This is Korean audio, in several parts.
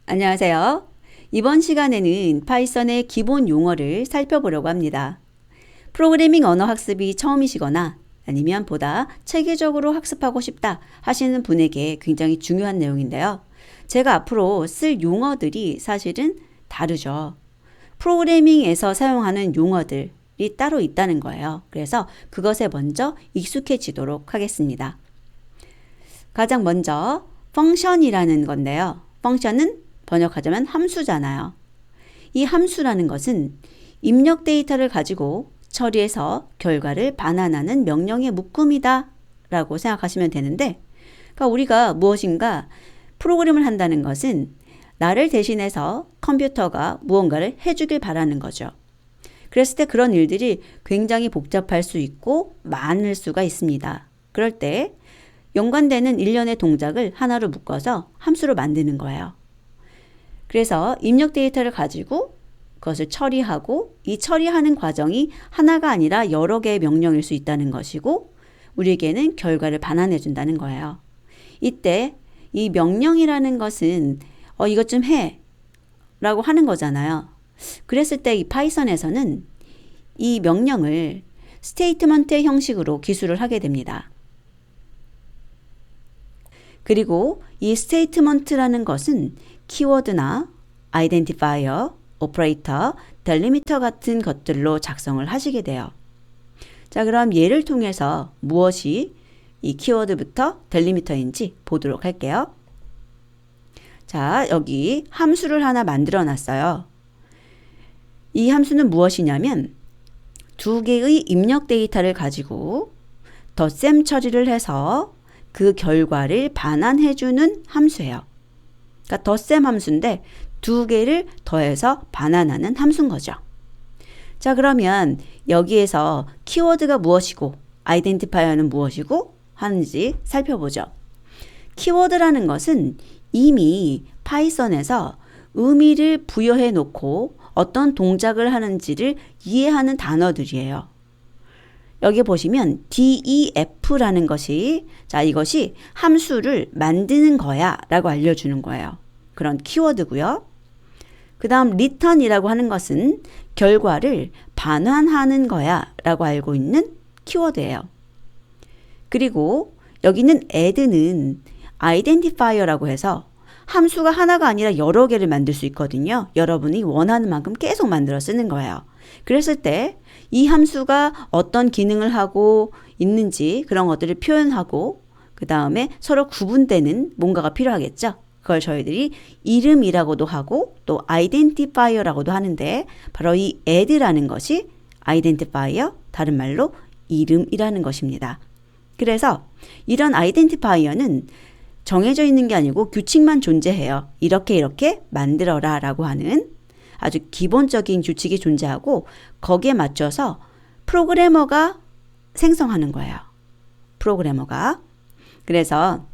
안녕하세요. 이번 시간에는 파이썬의 기본 용어를 살펴보려고 합니다. 프로그래밍 언어 학습이 처음이시거나 아니면 보다 체계적으로 학습하고 싶다 하시는 분에게 굉장히 중요한 내용인데요. 제가 앞으로 쓸 용어들이 사실은 다르죠. 프로그래밍에서 사용하는 용어들이 따로 있다는 거예요. 그래서 그것에 먼저 익숙해지도록 하겠습니다. 가장 먼저 펑션이라는 건데요. 펑션은 번역하자면 함수잖아요. 이 함수라는 것은 입력 데이터를 가지고 처리해서 결과를 반환하는 명령의 묶음이다 라고 생각하시면 되는데, 그러니까 우리가 무엇인가 프로그램을 한다는 것은 나를 대신해서 컴퓨터가 무언가를 해주길 바라는 거죠. 그랬을 때 그런 일들이 굉장히 복잡할 수 있고 많을 수가 있습니다. 그럴 때 연관되는 일련의 동작을 하나로 묶어서 함수로 만드는 거예요. 그래서 입력 데이터를 가지고 그것을 처리하고 이 처리하는 과정이 하나가 아니라 여러 개의 명령일 수 있다는 것이고 우리에게는 결과를 반환해 준다는 거예요. 이때 이 명령이라는 것은 이것 좀 해 라고 하는 거잖아요. 그랬을 때 이 파이썬에서는 이 명령을 스테이트먼트의 형식으로 기술을 하게 됩니다. 그리고 이 스테이트먼트라는 것은 키워드나 아이덴티파이어, 오퍼레이터, 델리미터 같은 것들로 작성을 하시게 돼요. 자, 그럼 예를 통해서 무엇이 이 키워드부터 델리미터인지 보도록 할게요. 자, 여기 함수를 하나 만들어 놨어요. 이 함수는 무엇이냐면 두 개의 입력 데이터를 가지고 덧셈 처리를 해서 그 결과를 반환해주는 함수예요. 그러니까 덧셈 함수인데 두 개를 더해서 반환하는 함수인 거죠. 자, 그러면 여기에서 키워드가 무엇이고 아이덴티파이어는 무엇이고 하는지 살펴보죠. 키워드라는 것은 이미 파이썬에서 의미를 부여해 놓고 어떤 동작을 하는지를 이해하는 단어들이에요. 여기 보시면 DEF라는 것이 이것이 함수를 만드는 거야 라고 알려주는 거예요. 그런 키워드고요. 그 다음 return이라고 하는 것은 결과를 반환하는 거야 라고 알고 있는 키워드예요. 그리고 여기는 add는 identifier라고 해서 함수가 하나가 아니라 여러 개를 만들 수 있거든요. 여러분이 원하는 만큼 계속 만들어 쓰는 거예요. 그랬을 때 이 함수가 어떤 기능을 하고 있는지 그런 것들을 표현하고 그 다음에 서로 구분되는 뭔가가 필요하겠죠. 그걸 저희들이 이름이라고도 하고 또 아이덴티파이어라고도 하는데 바로 이 add라는 것이 아이덴티파이어, 다른 말로 이름이라는 것입니다. 그래서 이런 아이덴티파이어는 정해져 있는 게 아니고 규칙만 존재해요. 이렇게 만들어라 라고 하는 아주 기본적인 규칙이 존재하고 거기에 맞춰서 프로그래머가 생성하는 거예요. 프로그래머가. 그래서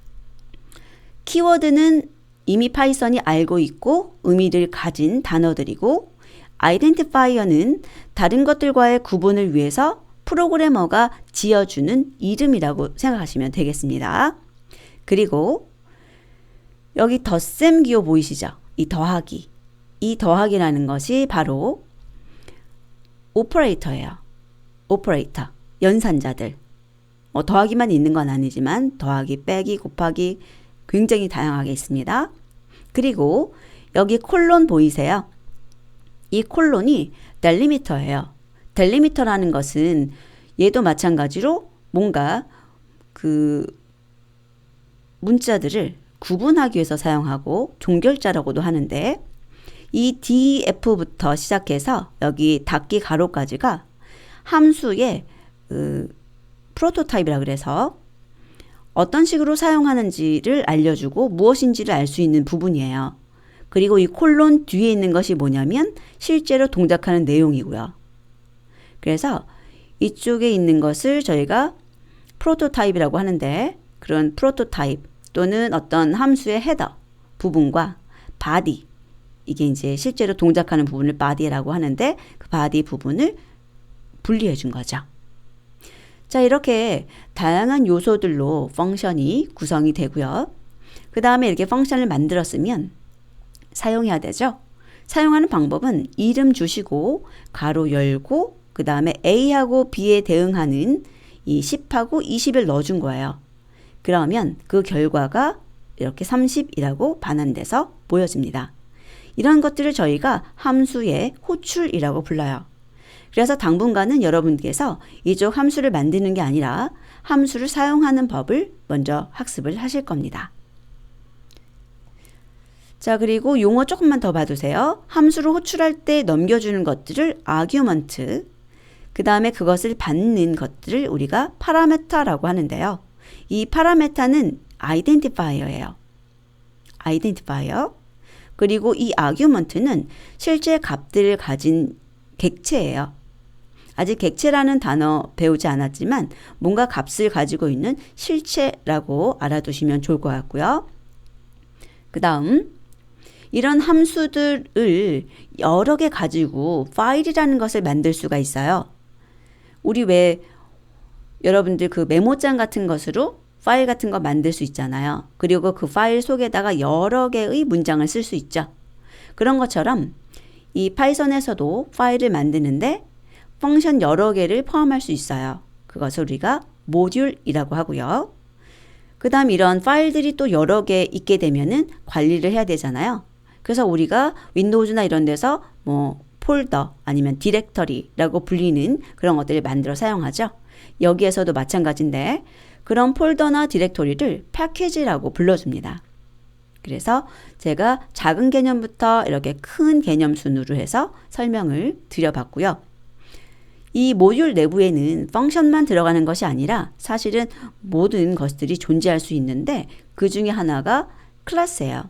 키워드는 이미 파이썬이 알고 있고 의미를 가진 단어들이고 아이덴티파이어는 다른 것들과의 구분을 위해서 프로그래머가 지어주는 이름이라고 생각하시면 되겠습니다. 그리고 여기 덧셈 기호 보이시죠? 이 더하기. 이 더하기라는 것이 바로 오퍼레이터예요. 오퍼레이터. 연산자들. 더하기만 있는 건 아니지만 더하기, 빼기, 곱하기 굉장히 다양하게 있습니다. 그리고 여기 콜론 보이세요? 이 콜론이 델리미터예요. 델리미터라는 것은 얘도 마찬가지로 뭔가 그 문자들을 구분하기 위해서 사용하고 종결자라고도 하는데 이 DEF부터 시작해서 여기 닫기 가로까지가 함수의 프로토타입이라 그래서 어떤 식으로 사용하는지를 알려주고 무엇인지를 알 수 있는 부분이에요. 그리고 이 콜론 뒤에 있는 것이 뭐냐면 실제로 동작하는 내용이고요. 그래서 이쪽에 있는 것을 저희가 프로토타입이라고 하는데 그런 프로토타입 또는 어떤 함수의 헤더 부분과 바디 이게 이제 실제로 동작하는 부분을 body라고 하는데 그 body 부분을 분리해 준 거죠. 자, 이렇게 다양한 요소들로 펑션이 구성이 되고요. 그 다음에 이렇게 펑션을 만들었으면 사용해야 되죠. 사용하는 방법은 이름 주시고 가로 열고 그 다음에 A하고 B에 대응하는 이 10하고 20을 넣어준 거예요. 그러면 그 결과가 이렇게 30이라고 반환돼서 보여집니다. 이런 것들을 저희가 함수의 호출이라고 불러요. 그래서 당분간은 여러분께서 이쪽 함수를 만드는 게 아니라 함수를 사용하는 법을 먼저 학습을 하실 겁니다. 자, 그리고 용어 조금만 더 봐두세요. 함수를 호출할 때 넘겨주는 것들을 argument, 그 다음에 그것을 받는 것들을 우리가 파라메타라고 하는데요. 이 파라메타는 identifier예요. identifier. 그리고 이 argument는 실제 값들을 가진 객체예요. 아직 객체라는 단어 배우지 않았지만 뭔가 값을 가지고 있는 실체라고 알아두시면 좋을 것 같고요. 그 다음 이런 함수들을 여러 개 가지고 파일이라는 것을 만들 수가 있어요. 우리 왜 여러분들 그 메모장 같은 것으로 파일 같은 거 만들 수 있잖아요. 그리고 그 파일 속에다가 여러 개의 문장을 쓸 수 있죠. 그런 것처럼 이 파이썬에서도 파일을 만드는데 펑션 여러 개를 포함할 수 있어요. 그것을 우리가 모듈이라고 하고요. 그 다음 이런 파일들이 또 여러 개 있게 되면은 관리를 해야 되잖아요. 그래서 우리가 윈도우즈나 이런 데서 뭐 폴더 아니면 디렉터리라고 불리는 그런 것들을 만들어 사용하죠. 여기에서도 마찬가지인데 그런 폴더나 디렉토리를 패키지라고 불러줍니다. 그래서 제가 작은 개념부터 이렇게 큰 개념 순으로 해서 설명을 드려봤고요. 이 모듈 내부에는 펑션만 들어가는 것이 아니라 사실은 모든 것들이 존재할 수 있는데 그 중에 하나가 클래스예요.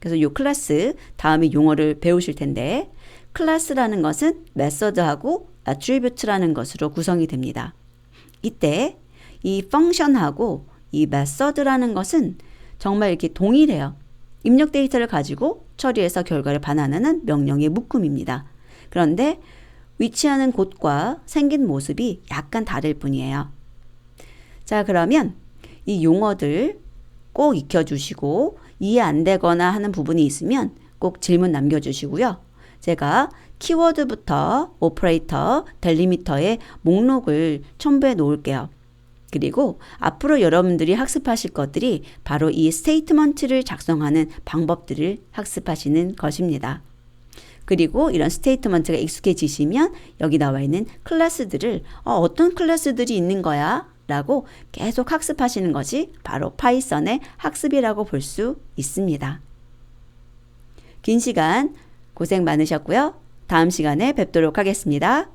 그래서 이 클래스 다음에 용어를 배우실 텐데 클래스라는 것은 메서드하고 attribute라는 것으로 구성이 됩니다. 이때 이 펑션하고 이 메서드라는 것은 정말 이렇게 동일해요. 입력 데이터를 가지고 처리해서 결과를 반환하는 명령의 묶음입니다. 그런데 위치하는 곳과 생긴 모습이 약간 다를 뿐이에요. 자, 그러면 이 용어들 꼭 익혀주시고 이해 안 되거나 하는 부분이 있으면 꼭 질문 남겨주시고요. 제가 키워드부터 오퍼레이터, 델리미터의 목록을 첨부해 놓을게요. 그리고 앞으로 여러분들이 학습하실 것들이 바로 이 스테이트먼트를 작성하는 방법들을 학습하시는 것입니다. 그리고 이런 스테이트먼트가 익숙해지시면 여기 나와 있는 클래스들을 어떤 클래스들이 있는 거야? 라고 계속 학습하시는 것이 바로 파이썬의 학습이라고 볼 수 있습니다. 긴 시간 고생 많으셨고요. 다음 시간에 뵙도록 하겠습니다.